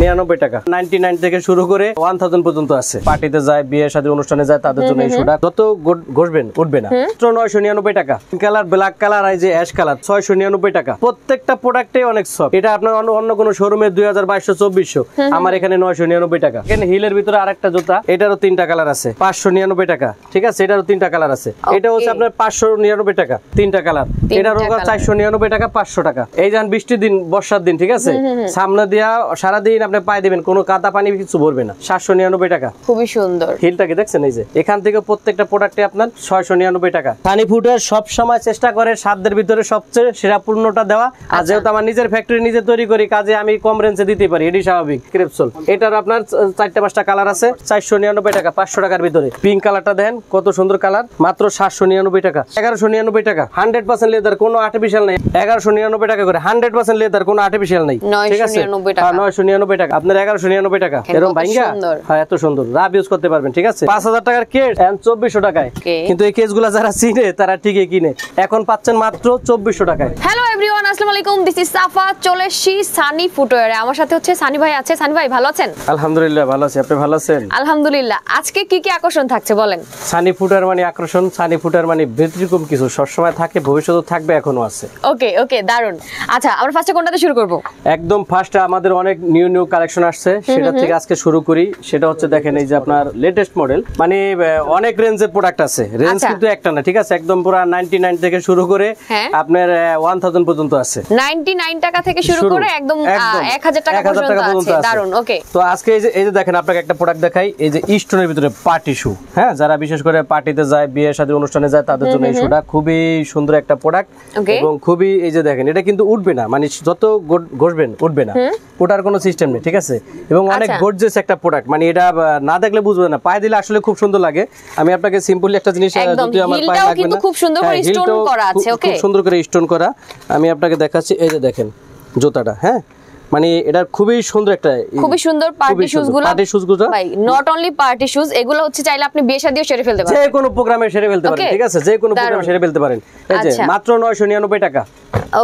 99 টাকা। 99 থেকে শুরু করে 1000 পর্যন্ত আছে। পার্টিতে যায়, বিয়ে শাদী অনুষ্ঠানে যায়, তাদের জন্য এই শুটা যত ঘষবেন উঠবে না। 999 টাকা। কালার, ব্ল্যাক কালার, এই যে অ্যাশ কালার 699 টাকা। প্রত্যেকটা প্রোডাক্টে অনেক সফট। এটা আপনার অন্য কোনো শোরুমে 2200-2400, আমার এখানে 999 টাকা। এখানে হিলের ভিতরে আরেকটা জুতা, এটারও 3টা কালার আছে, 599 টাকা। ঠিক আছে, এটারও 3টা কালার আছে। এটা হচ্ছে আপনার 599 টাকা, 3টা কালার। এটারও 499 টাকা, 500 টাকা। এই যান বৃষ্টির দিন, বর্ষার দিন, ঠিক আছে, সামনে দিয়া সারাদিন আপনি পায়ে দিবেন, কোনো কাদা পানি কিছু ভরবে না। 799 টাকা। খুবই সুন্দর। হিলটাকে দেখছেন, এই যে এখান থেকে প্রত্যেকটা প্রোডাক্টে আপনার 699 টাকা। সানি ফুডের সব সময় চেষ্টা করে সাধ্যের ভিতরে সবচেয়ে সেরা পূর্ণটা দেওয়া। আর যেহেতু আমার নিজের ফ্যাক্টরি নিজে তৈরি করি, কাজে আমি কম রেঞ্জে দিতে পারি, এটি স্বাভাবিক। ক্রেপসোল, এটার আপনার 4টা-5টা কালার আছে, 499 টাকা, 500 টাকার ভিতরে। পিঙ্ক কালারটা দেন, কত সুন্দর কালার, মাত্র 799 টাকা। 1199 টাকা, 100% লেদার, কোনো আর্টিফিশিয়াল নেই। 1199 টাকা করে, 100% লেদার, কোনো আর্টিফিশিয়াল নেই। ঠিক আছে, 999 টাকা, আপনার 1199 টাকা। এরকম ভাইঙ্গা, হ্যাঁ এত সুন্দর, রাব ইউজ করতে পারবেন। ঠিক আছে, 5000 টাকার কেস 2400 টাকায়। কিন্তু এই কেসগুলো যারা চিনে তারা ঠিকই কিনে। এখন পাচ্ছেন মাত্র 2400 টাকায়। হ্যালো এভরিওয়ান, আসসালামু আলাইকুম, দিস ইজ সাফা। চলে এসেছি সানি ফুটওয়্যারে। আমার সাথে হচ্ছে সানি ভাই আছে। সানি ভাই ভালো আছেন? আলহামদুলিল্লাহ ভালো আছি, আপনি ভালো আছেন? আলহামদুলিল্লাহ। আজকে কি কি আকর্ষণ থাকছে বলেন? সানি ফুটওয়্যার মানে আকর্ষণ, সানি ফুটওয়্যার মানে ব্যতিক্রম কিছু, সবসময় থাকে, ভবিষ্যতে থাকবে, এখনো আছে। ওকে ওকে, দারুন। আচ্ছা, আমরা ফার্স্টে কোনটাতে শুরু করব? একদম ফার্স্টে আমাদের অনেক নিউ কালেকশন আসছে, সেটা থেকে আজকে শুরু করি। সেটা হচ্ছে দেখেন, এই যে আপনার লেটেস্ট মডেল, মানে অনেক রেঞ্জের প্রোডাক্ট আছে। রেঞ্জ কিন্তু একটা না, ঠিক আছে, একদম পুরো 99 থেকে শুরু করে আপনার 1000 পর্যন্ত আছে। 99 টাকা থেকে শুরু করে একদম 1000 টাকা পর্যন্ত আছে। দারুন। ওকে, তো আজকে এই যে দেখেন, আপনাকে একটা প্রোডাক্ট দেখাই। এই যে স্টোনের ভিতরে পার্টি শু, হ্যাঁ, যারা বিশেষ করে পার্টিতে যায়, বিয়ে শাদী অনুষ্ঠানে যায়, তাদের জন্য এই শুটা খুবই সুন্দর একটা প্রোডাক্ট। এবং খুবই, এই যে দেখেন, এটা কিন্তু উঠবে না, মানে যত ঘষবেন উঠবে না, ওটার কোনো সিস্টেম নেই। ঠিক আছে, এবং অনেক গর্জিয়াস একটা প্রোডাক্ট, মানে এটা না দেখলে বুঝবে না, পায়ে দিলে আসলে খুব সুন্দর লাগে। আমি আপনাকে সিম্পলি একটা জিনিস, যদি আমার পায়ে লাগবে না, খুব সুন্দর করে স্টোন করা আছে। ওকে, খুব সুন্দর করে স্টোন করা, আমি আপনাকে দেখাচ্ছি। এই যে দেখেন জুতাটা, হ্যাঁ, মানে এটা খুবই সুন্দর একটা, খুবই সুন্দর পার্টি শুজগুলো ভাই। নট অনলি পার্টি শুজ, এগুলো হচ্ছে চাইলে আপনি বিয়ে শাদিও সেরে ফেলতে পারেন, যে কোনো প্রোগ্রামে সেরে ফেলতে পারেন। ঠিক আছে, যে কোনো প্রোগ্রামে সেরে ফেলতে পারেন। এই যে মাত্র 999 টাকা।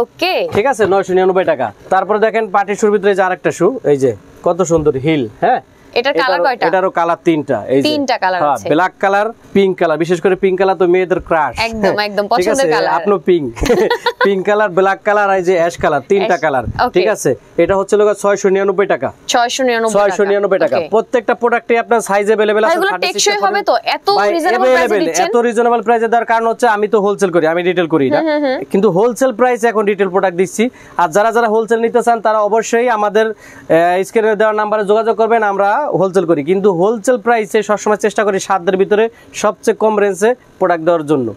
ওকে, ঠিক আছে, 999 টাকা। তারপরে দেখেন পার্টি শুর ভিতরে যে আরেকটা শু, এই যে কত সুন্দর হিল, হ্যাঁ, এটার কালার কয়টা? এটারও কালার 3টা। এই যে 3টা কালার আছে, ব্ল্যাক কালার, পিঙ্ক কালার। বিশেষ করে পিঙ্ক কালার তো মেয়েদের ক্রাশ, একদম একদম পছন্দের কালার। আপনি pink, pink colour, black colour, এই যে অ্যাশ কালার, 3টা কালার। ঠিক আছে, এটা হচ্ছে লোক 699 টাকা। 699 টাকা। প্রত্যেকটা প্রোডাক্টে আপনার সাইজ अवेलेबल আছে। এগুলো টেকসই হবে তো? এত রিজনেবল প্রাইসে দিচ্ছেন? এত রিজনেবল প্রাইসে দেওয়ার কারণ হচ্ছে আমি তো হোলসেল করি, আমি রিটেল করি না, কিন্তু হোলসেল প্রাইসে এখন রিটেল প্রোডাক্ট দিচ্ছি। আর যারা হোলসেল নিতে চান তারা অবশ্যই আমাদের স্ক্রিনে দেওয়া নম্বরে যোগাযোগ করবেন, আমরা হোলসেল করি। কিন্তু হোলসেল প্রাইসে সবসময় চেষ্টা করি সাধ্যের ভিতরে সবচেয়ে কম রেঞ্জে প্রোডাক্ট দেওয়ার জন্য।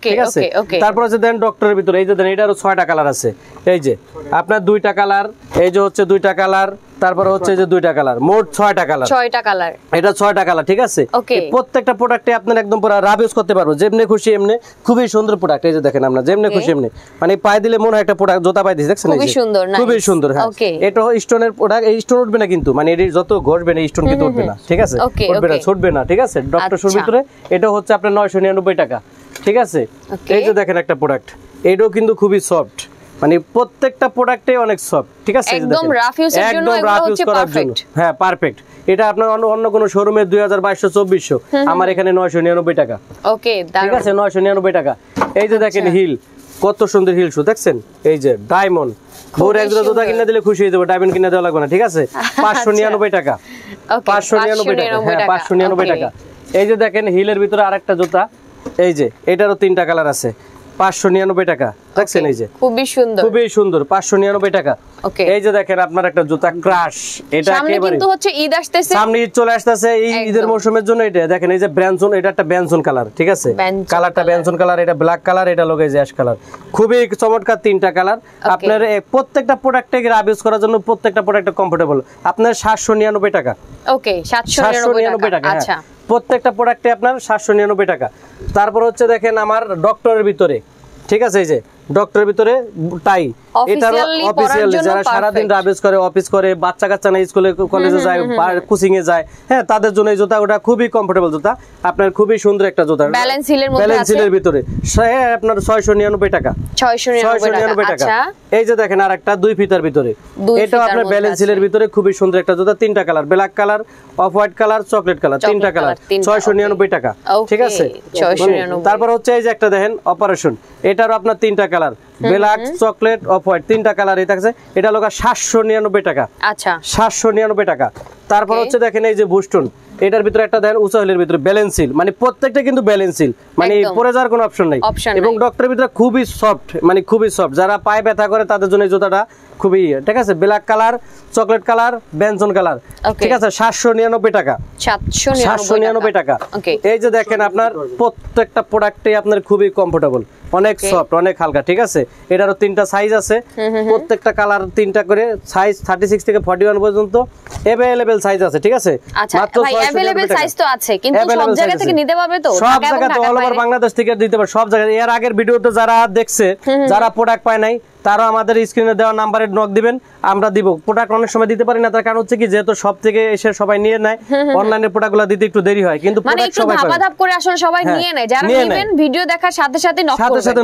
ঠিক আছে, তারপর হচ্ছে দেন ডক্টরের ভিতরে, এই যে দেন, এটারও 6টা কালার আছে। এই যে আপনার 2টা কালার, এই যে হচ্ছে 2টা কালার, তারপরে হচ্ছে যে 2টা কালার, মোট 6টা কালার। 6টা কালার, এটা 6টা কালার। ঠিক আছে, প্রত্যেকটা প্রোডাক্টে আপনার একদম পুরো রাব ইউজ করতে পারবো, যেমনি খুশি এমনি। খুবই সুন্দর প্রোডাক্ট, এই যে দেখেন, আমরা যেমনি খুশি এমনি, মানে পায়ে দিলে মনে হয় একটা প্রোডাক্ট, জুতা পায়ে দিয়েছি, দেখছেন, খুবই সুন্দর, খুবই সুন্দর। হ্যাঁ, এটা স্টোনের প্রোডাক্ট, এই স্টোন উঠবে না কিন্তু, মানে এর যত ঘষবেন এই স্টোন কিন্তু উঠবে না। ঠিক আছে, উঠবে না, ছুটবে না। ঠিক আছে, ডক্টর শুর ভিতরে এটা হচ্ছে আপনার 999 টাকা। ঠিক আছে, এই যে দেখেন একটা প্রোডাক্ট, এটাও কিন্তু খুবই সফট, মানে প্রত্যেকটা প্রোডাক্টে অনেক সফট। ঠিক আছে, একদম রাফ ইউজের জন্য, এগুলো হচ্ছে পারফেক্ট। হ্যাঁ, পারফেক্ট। এটা আপনার অন্য কোন শোরুমে 2200-2400, আমার এখানে 999 টাকা। ওকে, ঠিক আছে, 999 টাকা। এই যে দেখেন হিল, কত সুন্দর হিল শু, দেখছেন, এই যে ডায়মন্ড। বউর এক জোড়া জুতা কিনে দিলে খুশি হয়ে যাবে, ডায়মন্ড কিনে দেওয়া লাগবে না। ঠিক আছে, 599 টাকা। 599 টাকা, হ্যাঁ, 599 টাকা। এই যে দেখেন হিলের ভিতরে আরেকটা জুতা, এই যে এটারও 3টা কালার আছে, 599 টাকা। দেখছেন, এই যে খুবই সুন্দর, খুবই সুন্দর, 599 টাকা। এই যে দেখেন আপনার একটা জুতা ক্রাশ, এটা একেবারে কিন্তু হচ্ছে ঈদ আসতেছে, সামনে ঈদ চলে আসতেছে, এই ঈদের মৌসুমের জন্য এটা দেখেন, এই যে ব্র্যানসন, এটা একটা ব্র্যানসন কালার। ঠিক আছে, কালারটা ব্র্যানসন কালার, এটা ব্ল্যাক কালার, এটা লোক এই যে অ্যাশ কালার। খুবই চমৎকার 3টা কালার। আপনার প্রত্যেকটা প্রোডাক্টে রাব ইউজ করার জন্য প্রত্যেকটা প্রোডাক্ট কমফোর্টেবল। আপনার 799 টাকা। ওকে, 799 টাকা। আচ্ছা, প্রত্যেকটা প্রোডাক্টে আপনার 799 টাকা। তারপর হচ্ছে দেখেন আমার ডক্টরের ভিতরে, ঠিক আছে, এই যে ডক্টরের ভিতরে টাই, অফিসিয়ালি যারা সারাদিন রাবেজ করে, অফিস করে, বাচ্চা কাচ্চা না স্কুলে কলেজে যায়, কোচিং এ যায়, হ্যাঁ তাদের জন্য এই জুতা ওটা খুবই কমফোর্টেবল জুতা, আপনার খুবই সুন্দর একটা জুতা, ব্যালেন্স হিলের মধ্যে আছে, ব্যালেন্স হিলের ভিতরে আপনার 699 টাকা, 699 টাকা। এই যে দেখেন আরেকটা 2 ফিতার ভিতরে, এটা আপনার ব্যালেন্স হিলের ভিতরে খুবই সুন্দর একটা জুতা, 3টা colour, black colour, off white colour, chocolate colour, 3টা কালার, 699 টাকা, ঠিক আছে। তারপর হচ্ছে এই যে একটা দেখেন অপারেশন, এটারও আপনার 3টা colour, black, chocolate, off white, 3টা কালার এই থাকছে, এটা লোক 799 টাকা, আচ্ছা 799 টাকা। তারপর হচ্ছে দেখেন এই যে বুস্টন, এটার ভিতরে একটা দেখেন উঁচা হিলের ভিতরে ব্যালেন্স হিল, মানে প্রত্যেকটা কিন্তু ব্যালেন্স হিল, মানে পরে যাওয়ার কোনো অপশন নাই, এবং ডক্টরের ভিতরে খুবই সফট, মানে খুবই সফট, যারা পায়ে ব্যথা করে তাদের জন্য এই জুতাটা খুবই, ঠিক আছে। ব্ল্যাক কালার, চকলেট কালার, বেনজন কালার, ঠিক আছে, 799 টাকা, 799 টাকা। এই যে দেখেন আপনার প্রত্যেকটা প্রোডাক্টে আপনার খুবই কমফোর্টেবল, অনেক সফট, অনেক হালকা, ঠিক আছে। এটারও 3টা সাইজ আছে, প্রত্যেকটা কালার 3টা করে সাইজ, 36 থেকে 41 পর্যন্ত अवेलेबल সাইজ আছে, ঠিক আছে। মাত্র ভাই अवेलेबल সাইজ তো আছে, কিন্তু সব জায়গা থেকে নিতে পারবে তো, সব জায়গা তো অল ওভার বাংলাদেশ থেকে দিতে পারবে, সব জায়গায়। এর আগের ভিডিওতে যারা দেখছে, যারা প্রোডাক্ট পায় নাই, তারা আমাদের স্ক্রিনে দেওয়া নাম্বারে নক দিবেন, আমরা দিব। প্রোডাক্ট অনেক সময় দিতে পারি না, তার কারণ হচ্ছে কি, যেহেতু সব থেকে এসে সবাই নিয়ে নেয়, অনলাইনে প্রোডাক্টগুলো দিতে একটু দেরি হয়, কিন্তু প্রোডাক্ট সবাই পায়, ধাপ করে আসলে সবাই নিয়ে নেয়। যারা নেবেন ভিডিও দেখার সাথে সাথে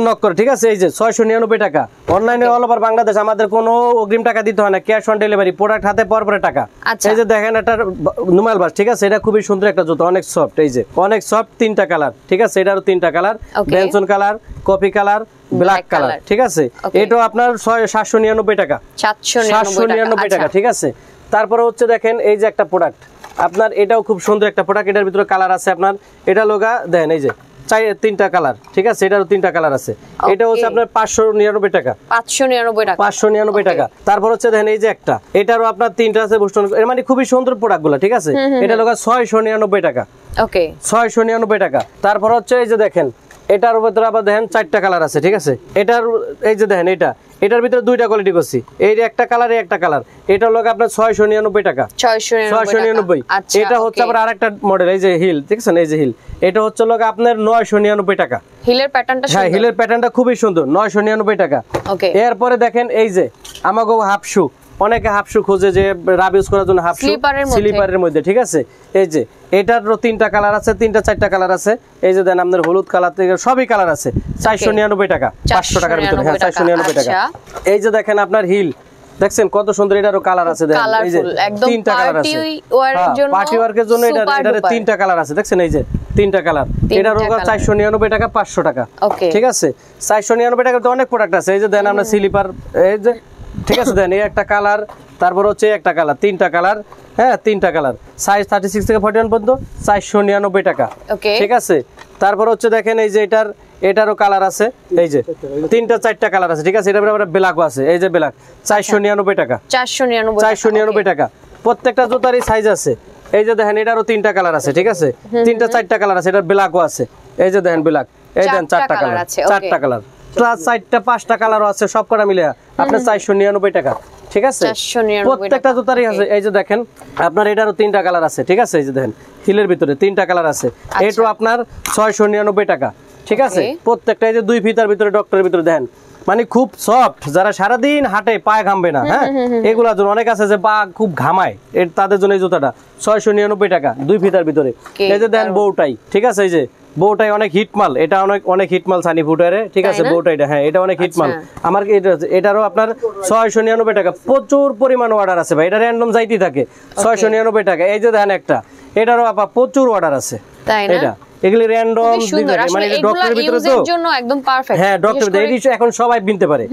নক করে, ঠিক আছে। এই যে 699 টাকা, অনলাইনে অল ওভার বাংলাদেশ, আমাদের কোনো অগ্রিম টাকা দিতে হয় না, ক্যাশ অন ডেলিভারি, প্রোডাক্ট হাতে পাওয়ার পরে টাকা। এই যে দেখেন এটা নুমাল বাস, ঠিক আছে, এটা খুবই সুন্দর একটা জুতো, অনেক সফট, এই যে অনেক সফট, 3টা কালার, ঠিক আছে। এটারও 3টা colour, Benson colour, coffee colour, black colour, ঠিক আছে। এটাও আপনার 799 টাকা, 799 টাকা, ঠিক আছে। তারপরে হচ্ছে দেখেন এই যে একটা প্রোডাক্ট আপনার, এটাও খুব সুন্দর একটা প্রোডাক্ট, এটার ভিতরে কালার আছে আপনার, এটা লোগা দেন এই যে 3টা কালার, ঠিক আছে। এটারও 3টা কালার আছে, এটা হচ্ছে আপনার 599 টাকা, 599 টাকা। তারপর হচ্ছে দেখেন এই যে একটা, এটারও আপনার 3টা আছে, বুস্টন, এর মানে খুবই সুন্দর প্রোডাক্ট গুলো, ঠিক আছে। এটা লোগা 699 টাকা, ওকে 699 টাকা। তারপর হচ্ছে এই যে দেখেন এটার ভিতরে আবার দেখেন 4টা কালার আছে, ঠিক আছে। এটার এই যে দেখেন এটার ভিতরে 2টা কোয়ালিটি করছি, এই একটা কালার, একটা কালার, এটা হলো আপনার 699 টাকা, 699। এটা হচ্ছে আবার আরেকটা মডেল, এই যে হিল, দেখছেন এই যে হিল, এটা হচ্ছে লোক আপনার 999 টাকা। হিলের প্যাটার্নটা, হ্যাঁ হিলের প্যাটার্নটা খুবই সুন্দর, 999 টাকা। এরপরে দেখেন এই যে আমাগো হাফ শু, অনেকে হাফ শু খোঁজে যে রাব ইউজ করার জন্য, হাফ শু স্লিপারের মধ্যে, ঠিক আছে। এই যে এটারও 3টা কালার আছে, 3টা 4টা কালার আছে, এই যে দেন আপনার হলুদ কালার থেকে সবই কালার আছে, 499 টাকা, 500 টাকার ভিতরে, হ্যাঁ 499 টাকা। এই যে দেখেন আপনার হিল, দেখছেন কত সুন্দর, এটারও কালার আছে, দেখেন এই যে 3টা কালার আছে, পার্টি ওয়ার্কের জন্য এটারে 3টা কালার আছে, দেখছেন এই যে 3টা কালার। এটারও 499 টাকা, 500 টাকা, ঠিক আছে। 499 টাকা তো অনেক প্রোডাক্ট আছে, এই যে দেন আমরা স্লিপার, এই যে, ঠিক আছে, দেন এই একটা কালার, তারপর হচ্ছে একটা কালার, 3টা কালার, হ্যাঁ 3টা কালার, সাইজ 36 থেকে 41 পর্যন্ত, 499 টাকা, ঠিক আছে। তারপর হচ্ছে দেখেন এই যে এটারও কালার আছে, এই যে 3টা 4টা কালার আছে, ঠিক আছে। এটার আবার ব্ল্যাকও আছে, এই যে ব্ল্যাক, 499 টাকা, 499 টাকা। প্রত্যেকটা জুতারই সাইজ আছে, এই যে দেখেন এটারও 3টা কালার আছে, ঠিক আছে। 3টা 4টা কালার আছে, এটার ব্ল্যাকও আছে, এই যে দেখেন ব্ল্যাক, এই দেন 4টা কালার, 4টা কালার, প্লাস 4টা 5টা কালারও আছে, সব কটা মিলে আপনার 499 টাকা, ঠিক আছে। প্রত্যেকটা জুতারই আছে, এই যে দেখেন আপনার এটারও 3টা কালার আছে, ঠিক আছে। এই যে দেখেন হিলের ভিতরে 3টা কালার আছে, এটাও আপনার 699 টাকা, ঠিক আছে। প্রত্যেকটা এই যে 2 ফিতার ভিতরে, ডক্টরের ভিতরে দেখেন, মানে খুব সফট, যারা সারাদিন হাঁটে পায়ে ঘামবে না, হ্যাঁ এগুলার জন্য, অনেক আছে যে পা খুব ঘামায়, তাদের জন্য এই জুতাটা 699 টাকা, 2 ফিতার ভিতরে। এই যে দেন বউটাই, ঠিক আছে, এই যে বউটাই অনেক হিটমাল, এটা অনেক হিটমাল সানি ফুটারে, ঠিক আছে। বউটাইটা, হ্যাঁ এটা অনেক হিটমাল আমার, এটারও আপনার 699 টাকা। প্রচুর পরিমাণ অর্ডার আছে ভাই, এটা র্যান্ডম যাইতেই থাকে, 699 টাকা। এই যে দেখেন একটা, এটারও আপা প্রচুর অর্ডার আছে, এটা এগুলি র্যান্ডম, মানে ডক্টরের ভিতরে তো জন্য একদম পারফেক্ট, হ্যাঁ ডক্টর এখন সবাই কিনতে পারে,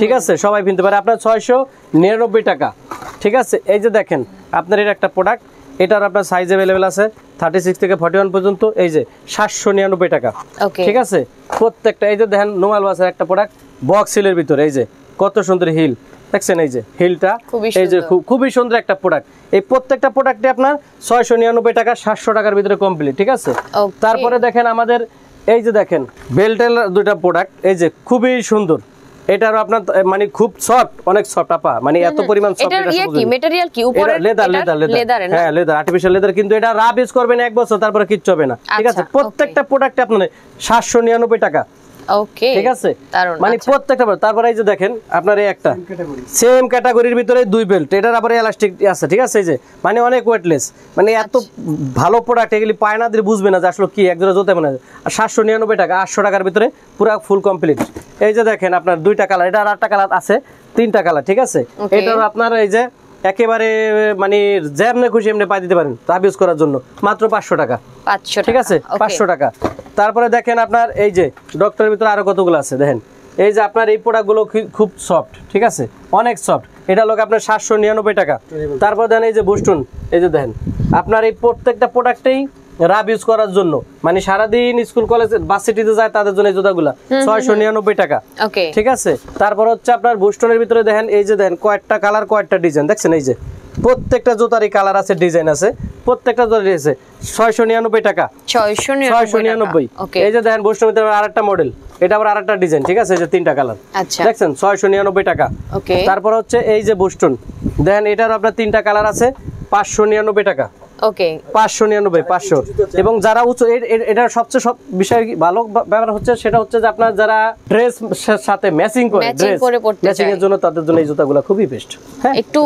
ঠিক আছে, সবাই কিনতে পারে। আপনার 699 টাকা, ঠিক আছে। এই যে দেখেন আপনার এর একটা প্রোডাক্ট, এটার আপনার সাইজ अवेलेबल আছে 36 থেকে 41 পর্যন্ত, এই যে 799 টাকা, ঠিক আছে। প্রত্যেকটা এই যে দেখেন নোমাল বাসের একটা প্রোডাক্ট, বক্স হিলের ভিতরে, এই যে কত সুন্দর হিল, দেখছেন এই যে হিলটা, এই যে খুবই সুন্দর একটা প্রোডাক্ট। এই প্রত্যেকটা প্রোডাক্টে আপনার 699 টাকা, 700 টাকার ভিতরে কমপ্লিট, ঠিক আছে। তারপরে দেখেন আমাদের এই যে দেখেন বেল্টের 2টা প্রোডাক্ট, এই যে খুবই সুন্দর, এটারও আপনার মানে খুব সফট, অনেক সফট আপা, মানে এত পরিমাণ সফট। এটা কি ম্যাটেরিয়াল, কি উপরে লেদার, হ্যাঁ লেদার, আর্টিফিশিয়াল লেদার, কিন্তু এটা রাব ইউজ করবেন 1 বছর, তারপরে কিচ্ছু হবে না, ঠিক আছে। প্রত্যেকটা প্রোডাক্টে আপনার 799 টাকা, ওকে ঠিক আছে দারুণ মানে প্রত্যেকটা তারপরে এই যে দেখেন আপনার এই একটা সেম ক্যাটাগরির ভিতরে দুই বেল্ট এটার আবার এলাস্টিক আছে ঠিক আছে এই যে মানে অনেক ওয়েটলেস মানে এত ভালো প্রোডাক্ট এগুলি পায় না দিলে বুঝবে না যে আসলে কি এক জোড়া জুতা মনে হয়। আর 799 টাকা 800 টাকার ভিতরে পুরো ফুল কমপ্লিট। এই যে দেখেন আপনার দুইটা কালার এটা আর একটা কালার আছে তিনটা কালার ঠিক আছে এটার আপনার এই যে একেবারে মানে যেমনে খুশি এমনি পাই দিতে পারেন রাফ ইউজ করার জন্য মাত্র 500 টাকা 500 ঠিক আছে 500 টাকা। তারপরে দেখেন আপনার এই যে ডক্টরের ভিতরে আরো কতগুলো আছে দেখেন এই যে আপনার এই প্রোডাক্টগুলো খুব সফট ঠিক আছে অনেক সফট এটা লোক আপনার 799 টাকা। তারপর দেখেন এই যে বুস্টুন এই যে দেখেন আপনার এই প্রত্যেকটা প্রোডাক্টেই রাফ ইউজ করার জন্য মানে সারাদিন স্কুল কলেজ ভার্সিটিতে যায় তাদের জন্য এই জুতাগুলো 699 টাকা ঠিক আছে। তারপর হচ্ছে আপনার বুস্টনের ভিতরে দেখেন এই যে দেখেন কয়েকটা কালার কয়েকটা ডিজাইন দেখছেন এই যে প্রত্যেকটা জুতারই কালার আছে ডিজাইন আছে প্রত্যেকটা জুতারই আছে 699 টাকা 699। এই যে দেখেন বুস্টনের ভিতরে আরেকটা মডেল এটা আবার আরেকটা ডিজাইন ঠিক আছে এই যে তিনটা কালার দেখছেন 699 টাকা। তারপর হচ্ছে এই যে বুস্টন দেখেন এটার আপনার তিনটা কালার আছে 599 টাকা ওকে 599 500। এবং যারা উচ্চ এটার সবচেয়ে সব বিষয় ভালো ব্যাপার হচ্ছে সেটা হচ্ছে যে আপনার যারা ড্রেস সাথে ম্যাচিং করে ড্রেস ম্যাচিং এর জন্য তাদের জন্য এই জুতাগুলো খুবই বেস্ট। হ্যাঁ একটু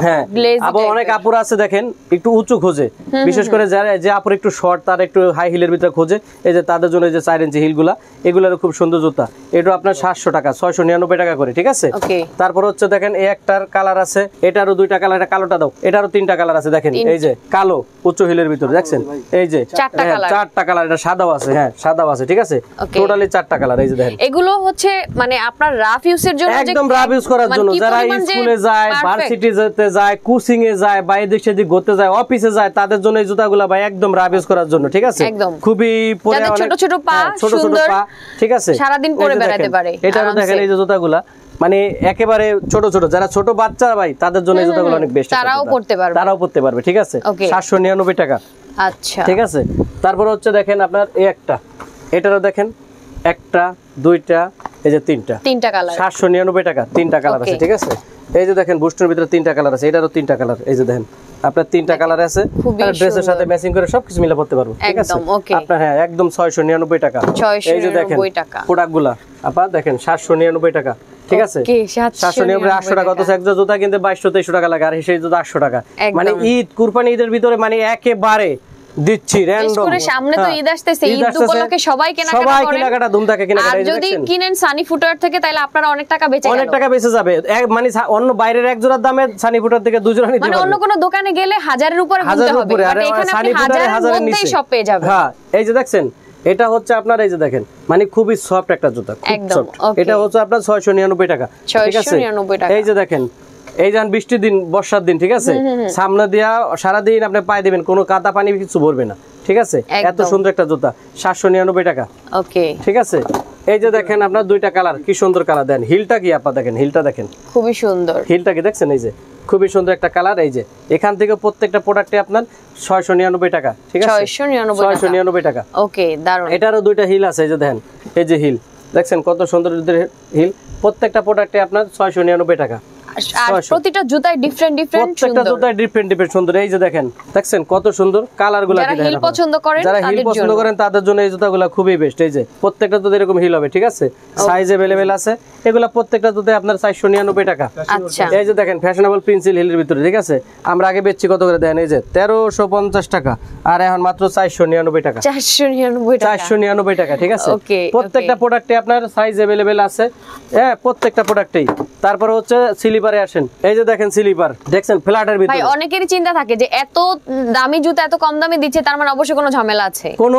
হ্যাঁ আবার অনেক আপুরা আছে দেখেন একটু উঁচু খোঁজে বিশেষ করে যারা যে আপুর একটু শর্ট তার একটু হাই হিলের ভিতরে খোঁজে এই যে তাদের জন্য এই যে 4 ইঞ্চি হিলগুলা এগুলোর খুব সুন্দর জুতা এটা আপনার 700 টাকা 699 টাকা করে ঠিক আছে। তারপর হচ্ছে দেখেন এই একটার কালার আছে এটারও দুইটা কালার এটা কালোটা দাও এটারও তিনটা কালার আছে দেখেন এই যে কালো উচ্চ হিলের ভিতরে দেখছেন এই যে চারটা কালার এটা সাদাও আছে হ্যাঁ সাদাও আছে ঠিক আছে টোটালি চারটা কালার এই যে দেখেন এগুলো হচ্ছে মানে আপনার রাফ ইউজের জন্য একদম রাফ ইউজ করার জন্য যারা স্কুলে যায় ভার্সিটিতে যায় কোচিং এ যায় বা এদিক সেদিক ঘুরতে যায় অফিসে যায় তাদের জন্য এই জুতাগুলো ভাই একদম রাফ ইউজ করার জন্য ঠিক আছে খুবই পরে অনেক ছোট ছোট পা সুন্দর পা ঠিক আছে সারা দিন পরে বেড়াতে পারে এটাও দেখেন এই যে জুতাগুলা মানে একেবারে ছোট ছোট যারা ছোট বাচ্চা ভাই তাদের জন্য এই জুতাগুলো অনেক বেস্ট তারাও পড়তে পারবে ঠিক আছে 799 টাকা আচ্ছা ঠিক আছে। তারপর হচ্ছে দেখেন আপনার এই একটা এটারও দেখেন একটা দুইটা এই যে তিনটা কালার 799 টাকা তিনটা কালার আছে ঠিক আছে। এই যে দেখেন বুস্টের ভিতরে তিনটা কালার আছে এটারও তিনটা কালার এই যে দেখেন আপনার তিনটা কালার আছে আর ড্রেসের সাথে ম্যাচিং করে সবকিছু মিলে পড়তে পারবো ঠিক আছে আপনার হ্যাঁ একদম 699 টাকা এই যে দেখেন প্রোডাক্টগুলা আপা দেখেন 799 টাকা ঠিক আছে 799 800 টাকা অথচ একটা জুতা কিনতে 2200-2300 টাকা লাগে আর সেই জুতা 800 টাকা মানে ঈদ কুরবানি ঈদের ভিতরে মানে একেবারে দিচ্ছি র‍্যান্ডম করে সামনে তো ঈদ আসতেছে ঈদ উপলক্ষে সবাই কেনাকাটা ধুমধাকে কেনাকাটা আর যদি কিনেন সানি ফুটওয়্যার থেকে তাহলে আপনারা অনেক টাকা বেঁচে যাবে মানে অন্য বাইরের এক জোড়ার দামে সানি ফুটওয়্যার থেকে দুই জোড়া নিতে পারবেন মানে অন্য কোন দোকানে গেলে হাজারের উপরে গুনতে হবে আর এখানে আপনি হাজারের মধ্যেই সব পেয়ে যাবেন। হ্যাঁ এই যে দেখছেন এটা হচ্ছে আপনার এই যে দেখেন মানে খুবই সফট একটা জুতা খুব সফট এটা হচ্ছে আপনার 699 টাকা ঠিক আছে এই যে দেখেন এই যে বৃষ্টির দিন বর্ষার দিন ঠিক আছে সামনে দিয়া সারা দিন আপনি পায়ে দিবেন কোনো কাদা পানি কিছু ভরবে না ঠিক আছে এত সুন্দর একটা জুতা 799 টাকা ওকে ঠিক আছে। এই যে দেখেন আপনার দুইটা কালার কি সুন্দর কালার দেন হিলটা কি আপা দেখেন হিলটা দেখেন খুবই সুন্দর হিলটা কি দেখছেন এই যে খুবই সুন্দর একটা কালার এই যে এখান থেকে প্রত্যেকটা প্রোডাক্টে আপনার 699 টাকা ঠিক আছে 699 টাকা ওকে দারুণ। এটারও দুইটা হিল আছে এই যে দেখেন এই যে হিল দেখছেন কত সুন্দর হিল প্রত্যেকটা প্রোডাক্টে আপনার 699 টাকা আর প্রতিটা জুতায় ডিফারেন্ট প্রত্যেকটা জুতায় ডিফারেন্ট সুন্দর এই যে দেখেন দেখছেন কত সুন্দর কালারগুলো কি দেখেন যারা হিল পছন্দ করেন তাদের জন্য এই জুতাগুলো খুবই বেস্ট এই যে প্রত্যেকটা জুতা এরকম হিল হবে ঠিক আছে সাইজ अवेलेबल আছে এগুলা প্রত্যেকটা জুতায় আপনার 499 টাকা আচ্ছা। এই যে দেখেন ফ্যাশনেবল পেন্সিল হিলের ভিতরে ঠিক আছে আমরা আগে বেচছি কত করে দেন এই যে 1350 টাকা আর এখন মাত্র 499 টাকা 499 টাকা ঠিক আছে প্রত্যেকটা প্রোডাক্টে আপনার সাইজ अवेलेबल আছে হ্যাঁ প্রত্যেকটা প্রোডাক্টেই। তারপর হচ্ছে স্লিপারে আসেন এই যে দেখেন স্লিপার দেখছেন ফ্ল্যাটের ভিতরে ভাই অনেকেরই চিন্তা থাকে যে এত দামি জুতা এত কম দামে দিচ্ছে তার মানে অবশ্যই কোনো ঝামেলা আছে কোনো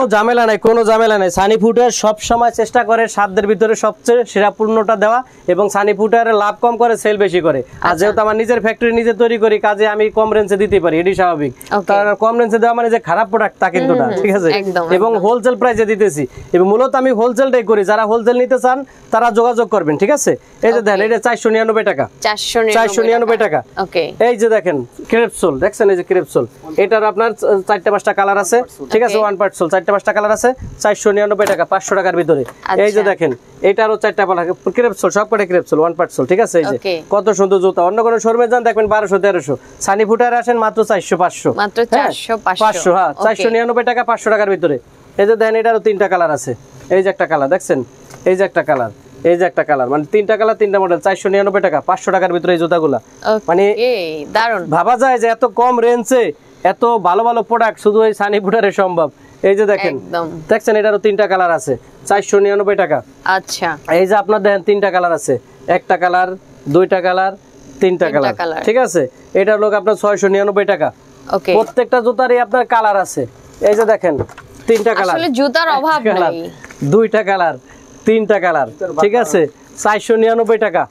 ঝামেলা নাই সানি ফুটওয়্যার সব সময় চেষ্টা করে সাধ্যের ভিতরে সবচেয়ে সেরা পূর্ণটা দেওয়া এবং সানি ফুটওয়্যারের লাভ কম করে সেল বেশি করে আর যেহেতু আমার নিজের ফ্যাক্টরি নিজে তৈরি করি কাজে আমি কম রেঞ্জে দিতে পারি এটাই স্বাভাবিক কারণ কম রেঞ্জে দেওয়া মানে যে খারাপ প্রোডাক্ট তা কিন্তু না ঠিক আছে এবং হোলসেল প্রাইসে দিতেছি এবং মূলত আমি হোলসেলটাই করি যারা হোলসেল নিতে চান তারা যোগাযোগ করবেন ঠিক আছে। এই যে দেখেন এটা 499 টাকা 499 টাকা ওকে। এই যে দেখেন ক্রেপসোল দেখছেন এই যে ক্রেপসোল এটার আপনার 4-5টা কালার আছে ঠিক আছে ওয়ান পার্ট সোল 4-5টা কালার আছে 499 টাকা 500 টাকার ভিতরে। এই যে দেখেন এটারও 4টা ক্রেপসোল সবকটা ক্রেপসোল ওয়ান পার্ট সোল ঠিক আছে এই যে কত সুন্দর জুতা অন্য কোন শোরুমে যান দেখবেন 1200-1300 সানি ফুটওয়্যারে আসেন মাত্র 400-500 মাত্র 400-500 হ্যাঁ 499 টাকা 500 টাকার ভিতরে। এই যে দেখেন এটারও 3টা কালার আছে এই যে একটা কালার দেখছেন এই যে একটা কালার, এই যে একটা কালার, মানে তিনটা কালার তিনটা মডেল, 499 টাকা, 500 টাকার ভিতরে এই জুতাগুলা। মানে দারুন, ভাবা যায় যে এত কম রেঞ্জে এত ভালো ভালো প্রোডাক্ট শুধু এই সানি ফুটারে সম্ভব। এই যে দেখেন, দেখছেন এটারও তিনটা কালার আছে, 499 টাকা। আচ্ছা, এই যে আপনার দেখেন তিনটা কালার আছে, একটা কালার, দুইটা কালার, তিনটা কালার, ঠিক আছে। এটা হলো আপনার 699 টাকা। ওকে, প্রত্যেকটা জুতারই আপনার কালার আছে। এই যে দেখেন তিনটা কালার, আসলে জুতার অভাব নাই, দুইটা কালার, তিনটা কালার, ঠিক আছে, 499 টাকা।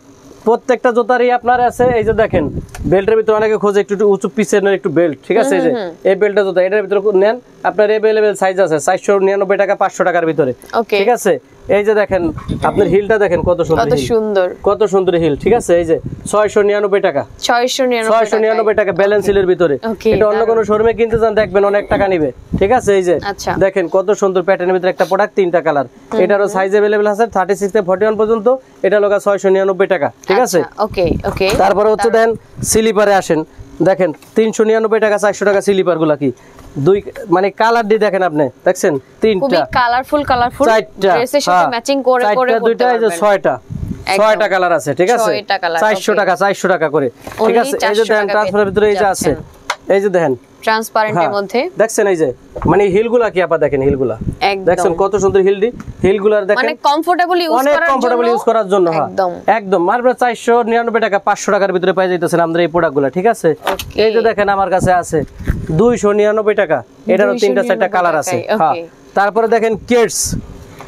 প্রত্যেকটা জুতারই আপনার আছে। এই যে দেখেন বেল্টের ভিতরে অনেকে খোঁজে একটু উঁচু পিসের একটু বেল্ট, ঠিক আছে। এই যে এই বেল্টটা জুতা, এটার ভিতরে নেন আপনার अवेलेबल সাইজ আছে 499 টাকা, 500 টাকার ভিতরে, ঠিক আছে। এই যে দেখেন আপনার হিলটা দেখেন কত সুন্দর, কত সুন্দর হিল, ঠিক আছে। এই যে 699 টাকা, 699 টাকা ব্যালেন্স হিলের ভিতরে। এটা অন্য কোনো শোরুমে কিনতে যান দেখবেন অনেক টাকা নিবে, ঠিক আছে। এই যে দেখেন কত সুন্দর প্যাটার্নের ভিতরে একটা প্রোডাক্ট, তিনটা কালার। এটারও সাইজ अवेलेबल আছে 36 থেকে 41 পর্যন্ত। এটা লগা 699 টাকা, ঠিক আছে। ওকে ওকে, তারপরে হচ্ছে দেন স্লিপারে আসেন, দেখেন 399 টাকা, 400 টাকা স্লিপার গুলা কি দুই মানে কালার দিয়ে দেখেন আপনি, দেখছেন তিনটা খুবই কালারফুল ড্রেসের সাথে ম্যাচিং করে করে দুইটা, এই যে ছয়টা কালার আছে, ঠিক আছে। 400 টাকা, 400 টাকা করে, ঠিক আছে। এই যে দেখেন ট্রান্সফারের ভিতরে এই যে আছে, এই যে দেখেন ট্রান্সপারেন্টের মধ্যে দেখছেন। এই যে মানে হিলগুলা কি আপা দেখেন, হিলগুলা দেখছেন কত সুন্দর হিলগুলার দেখেন, মানে কমফোর্টেবল ইউজ করার জন্য একদম মাত্র 499 টাকা, 500 টাকার ভিতরে পেয়ে যাইতেছেন আমাদের এই প্রোডাক্টগুলো, ঠিক আছে। এই যে দেখেন আমার কাছে আছে 299 টাকা, এটারও তিনটা চারটা কালার আছে। হ্যাঁ, তারপরে দেখেন কিডস,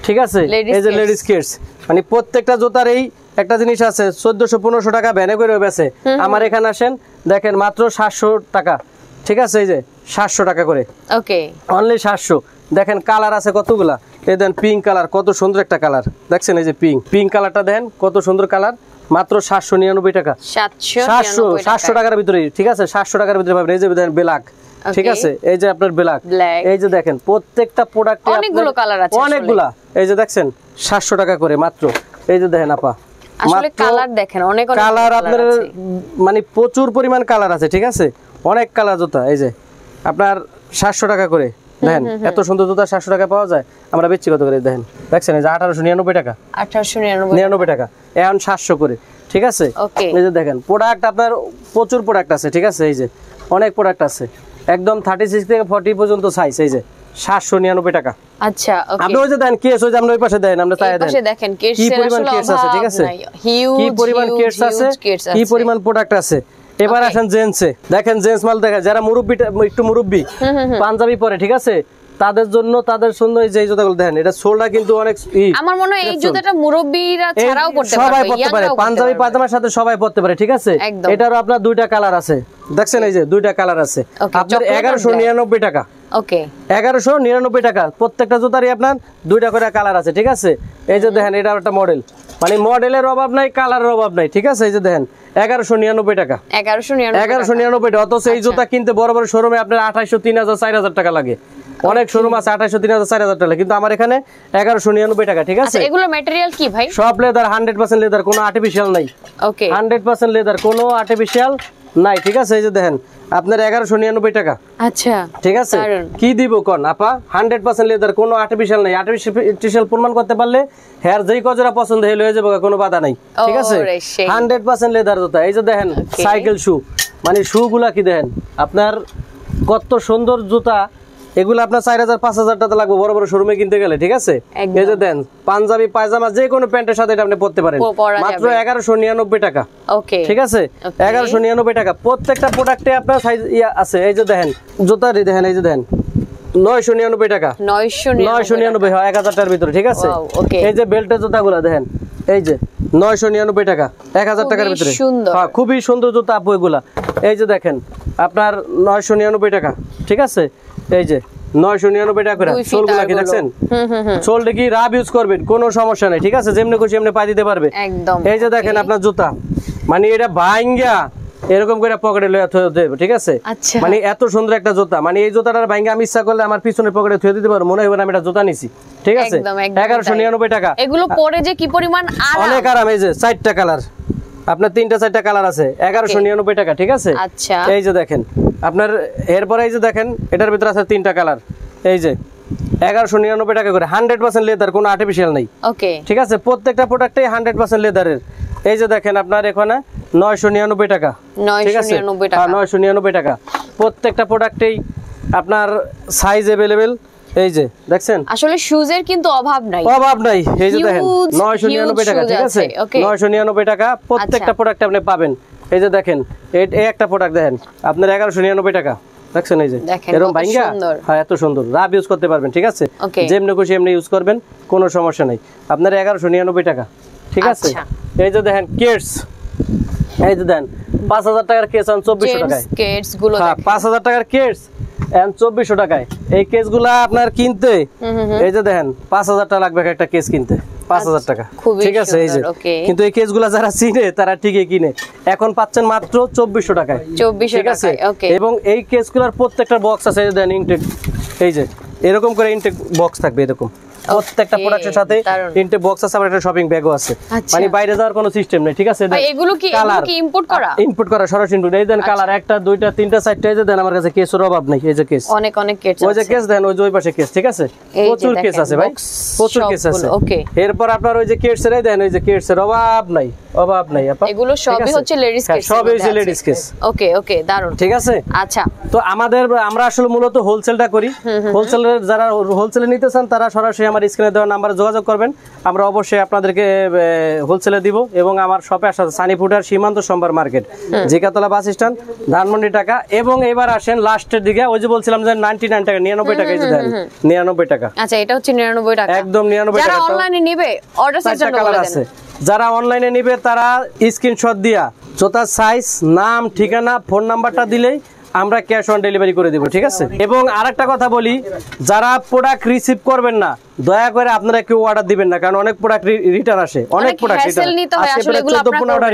ঠিক আছে। এই যে লেডিস কিডস, মানে প্রত্যেকটা জুতার এই একটা জিনিস আছে 1400-1500 টাকা ভ্যানে করে বেচে, আমার এখানে আসেন দেখেন মাত্র 700 টাকা, ঠিক আছে। এই যে 700 টাকা করে, ওকে, অনলি 700। দেখেন কালার আছে কতগুলা, এই দেন পিঙ্ক কালার, কত সুন্দর একটা কালার, দেখছেন। এই যে পিঙ্ক কালারটা দেখেন কত সুন্দর কালার, মাত্র 799 টাকা, 700 টাকার ভিতরে, ঠিক আছে। 700 টাকার ভিতরে পাবেন। এই যে দেখেন ব্ল্যাক, ঠিক আছে। এই যে আপনার ব্ল্যাক, এই যে দেখেন প্রত্যেকটা প্রোডাক্টে অনেকগুলো কালার আছে, অনেকগুলা। এই যে দেখছেন 700 টাকা করে মাত্র। এই যে দেখেন আপা, আসলে কালার দেখেন, অনেক অনেক কালার আপনার মানে প্রচুর পরিমাণ কালার আছে, ঠিক আছে। অনেক কালার জুতা, এই যে আপনার 700 টাকা করে দেখেন, এত সুন্দর জুতা 700 টাকা পাওয়া যায়। আমরা বেচছি কত করে দেখেন, দেখছেন। এই যে 1899 টাকা, 1899 টাকা, এখন 700 করে, ঠিক আছে। এই যে দেখেন প্রোডাক্ট আপনার প্রচুর প্রোডাক্ট আছে, ঠিক আছে। এই যে অনেক প্রোডাক্ট আছে, একদম 36 থেকে 40 পর্যন্ত সাইজ। এই যে 799 টাকা। আচ্ছা, ওকে। আপনি ওই যে দেন কেস, ওই যে আমরা ওই পাশে দেন, আমরা চাই দেন কি পরিমাণ কেস আছে, ঠিক আছে। কি পরিমাণ কেস আছে, কি পরিমাণ প্রোডাক্ট আছে। এবার আসেন জেন্টসে, দেখেন জেন্টস মাল দেখেন, যারা একটু মুরব্বি পাঞ্জাবি পরে, ঠিক আছে, তাদের জন্য তাদের সুন্দর যে জুতাগুলো দেখেন, এটা সোলটা কিন্তু অনেক, আমার মনে হয় এই জুতাটা মুরব্বিরা ছাড়াও পরতে পারবে, সবাই পরতে পারে, পাঞ্জাবি পায়জামার সাথে সবাই পরতে পারে, ঠিক আছে। এটারও আপনার দুইটা কালার আছে, দেখছেন। এই যে দুইটা কালার আছে, আপনার 1199 টাকা, ওকে, 1199 টাকা। প্রত্যেকটা জুতারই আপনার দুইটা করে কালার আছে, ঠিক আছে। এই যে দেখেন এটা একটা মডেল, মানে মডেলের অভাব নাই, কালারের অভাব নাই, ঠিক আছে। এই যে দেখেন 1199 টাকা, 1199 টাকা। অথচ এই জুতা কিনতে বড় বড় শোরুমে আপনার 2800, 3000, 4000 টাকা লাগে। অনেক শোরুম আছে 2800, 3000, 4000 টাকা, কিন্তু আমার এখানে 1199 টাকা, ঠিক আছে। এগুলো ম্যাটেরিয়াল কি ভাই? সব লেদার, 100% লেদার, কোনো আর্টিফিশিয়াল নাই, ওকে, 100% লেদার, কোনো আর্টিফিশিয়াল নাই, ঠিক আছে। এই যে দেখেন আপনার 1199 টাকা, আচ্ছা, ঠিক আছে। কি দিব কোন আপা, 100% লেদার, কোনো আর্টিফিশিয়াল নাই। আর্টিফিশিয়াল প্রমাণ করতে পারলে হেয়ার যেই কজরা পছন্দ হয়ে যাবে, কোনো বাধা নাই, ঠিক আছে। 100% লেদার জুতা। এই যে দেখেন সাইকেল শু, মানে শু গুলা কি দেখেন আপনার কত সুন্দর জুতা। এগুলো আপনার 4000-5000 টাকা লাগবে বড় বড় শোরুমে কিনতে গেলে, ঠিক আছে। এই যে দেন পাঞ্জাবি পায়জামা যে কোনো প্যান্টের সাথে এটা আপনি পরতে পারেন, মাত্র 1199 টাকা, ওকে, ঠিক আছে। 1199 টাকা। প্রত্যেকটা প্রোডাক্টে আপনার সাইজ আছে। এই যে দেখেন জুতারি দেখেন, এই যে দেখেন 999 টাকা, 999, হয় 1000 টাকার ভিতরে, ঠিক আছে। এই যে বেল্টের জুতাগুলো দেখেন, এই যে 999 টাকা, 1000 টাকার ভিতরে, হ্যাঁ, খুবই সুন্দর জুতা আপু এগুলা। এই যে দেখেন আপনার 999 টাকা, ঠিক আছে। এই যে 999 টাকা করে সোলগুলা কি দেখছেন, সোলটা কি রাব ইউজ করবেন, কোনো সমস্যা নেই, ঠিক আছে। যেমনি খুশি এমনি পা দিতে পারবে, একদম। এই যে দেখেন আপনার জুতা, মানে এটা ভাঙ্গা এরকম করে পকেটে লয়ে থুয়ে দেব, ঠিক আছে। মানে এত সুন্দর একটা জুতা, মানে এই জুতাটার ভাঙ্গা আমি ইচ্ছা করলে আমার পিছনের পকেটে থুয়ে দিতে পারবো, মনে হয় আমি এটা জুতা নিছি, ঠিক আছে। 1199 টাকা। এগুলো পরে যে কি পরিমাণ আরাম, অনেক আরাম। এই যে 4টা কালার, আপনার 3টা-4টা কালার আছে, 1199 টাকা, ঠিক আছে। আচ্ছা, এই যে দেখেন আপনার এরপরে এই যে দেখেন এটার ভিতরে আছে 3টা কালার। এই যে 1199 টাকা করে, 100% লেদার, কোনো আর্টিফিশিয়াল নাই। ওকে, ঠিক আছে, প্রত্যেকটা প্রোডাক্টই 100% লেদারের। এই যে দেখেন আপনার এখানে 999 টাকা, ঠিক আছে 999 টাকা। প্রত্যেকটা প্রোডাক্টেই আপনার সাইজ अवेलेबल। এই যে দেখছেন, আসলে শুজের কিন্তু অভাব নাই। এই যে দেখেন 999 টাকা, ঠিক আছে 999 টাকা প্রত্যেকটা প্রোডাক্ট আপনি পাবেন। এই যে দেখেন এই একটা প্রোডাক্ট দেখেন আপনার 1199 টাকা, দেখছেন এই যে এরকম ভাঙ্গা, হ্যাঁ এত সুন্দর, রাব ইউজ করতে পারবেন, ঠিক আছে যেমনি খুশি এমনি ইউজ করবেন, কোনো সমস্যা নাই। আপনার 1199 টাকা, ঠিক আছে। এই যে দেখেন কেডস, এই যে দেন 5000 টাকার কেস আন 2400 টাকায়, কেডস গুলো হ্যাঁ 5000 টাকার কেস এন্ড 2400 টাকায়। এই কেসগুলা আপনার কিনতে এই যে দেখেন 5000 টাকা লাগবে একটা কেস কিনতে, 5000 টাকা, ঠিক আছে। এই যে কিন্তু এই কেসগুলা যারা চিনে তারা ঠিকই কিনে, এখন পাচ্ছেন মাত্র 2400 টাকায়, 2400 ঠিক আছে। এবং এই কেসগুলার প্রত্যেকটা বক্স আছে, এই যে দেন ইনটেক, এই যে এরকম করে ইনটেক বক্স থাকবে, এরকম প্রত্যেকটা প্রোডাক্টের সাথে তিনটে বক্স আছে, আবার একটা শপিং ব্যাগও আছে, মানে বাইরে যাওয়ার কোনো সিস্টেম নেই, ঠিক আছে। এগুলো কি ইম্পোর্ট করা সরাসরি ইম্পোর্ট। এই দেন কালার একটা দুইটা তিনটা চারটা, এই যে দেন আমার কাছে কেসের অভাব নেই, এই যে কেস অনেক কেস, ওই যে কেস দেন, ওই যে ওই পাশে কেস, ঠিক আছে প্রচুর কেস আছে ভাই, প্রচুর কেস আছে। এরপর আপনার ওই যে কেসের, এই দেন ওই যে কেসের অভাব নাই আপা, এগুলো সবই হচ্ছে লেডিস কেস, সবই হচ্ছে লেডিস কেস। ওকে দারুন, ঠিক আছে। আচ্ছা, তো আমরা আসলে মূলত হোলসেলটা করি। হোলসেলের যারা হোলসেলে নিতে চান তারা সরাসরি আমার স্ক্রিনে দেওয়া নাম্বারে যোগাযোগ করবেন, আমরা অবশ্যই আপনাদেরকে হোলসেলে দিব। এবং আমার শপে আসা সানি ফুডার সীমান্ত সম্ভার market, Jikatola bus stand, Dhanmondi টাকা। এবং এবার আসেন লাস্টের দিকে, ওই যে বলছিলাম যে 99 টাকা, 99 টাকা, এই যে দেন 99 টাকা। আচ্ছা, এটা হচ্ছে 99 টাকা, একদম 99 টাকা। যারা অনলাইনে নেবে অর্ডার সেকশন বলে দেন, যারা অনলাইনে নেবে তারা স্ক্রিনশট দিয়া জুতার সাইজ, নাম, ঠিকানা, ফোন নাম্বারটা দিলেই আমরা ক্যাশ অন ডেলিভারি করে দেব, ঠিক আছে। এবং আরেকটা কথা বলি, যারা প্রোডাক্ট রিসিভ করবেন না দয়া করে আপনারা কেউ অর্ডার দিবেন না, কারণ অনেক প্রোডাক্ট রিটার্ন আসে, অনেক প্রোডাক্ট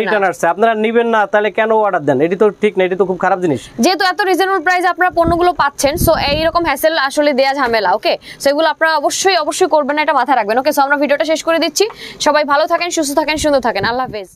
রিটার্ন আসছে, আপনারা নিবেন না, তাহলে কেন অর্ডার দেন? এটি তো ঠিক না, এটি তো খুব খারাপ জিনিস। যেহেতু এত রিজনেবল প্রাইসে আপনারা পণ্যগুলো পাচ্ছেন, সো এইরকম হ্যাসেল আসলে দেয়া ঝামেলা, ওকে, সেগুলো আপনারা অবশ্যই করবেন না, এটা মাথায় রাখবেন। ওকে, সো আমরা ভিডিওটা শেষ করে দিচ্ছি। সবাই ভালো থাকেন, সুস্থ থাকেন, সুন্দর থাকেন, আল্লাহ হাফেজ।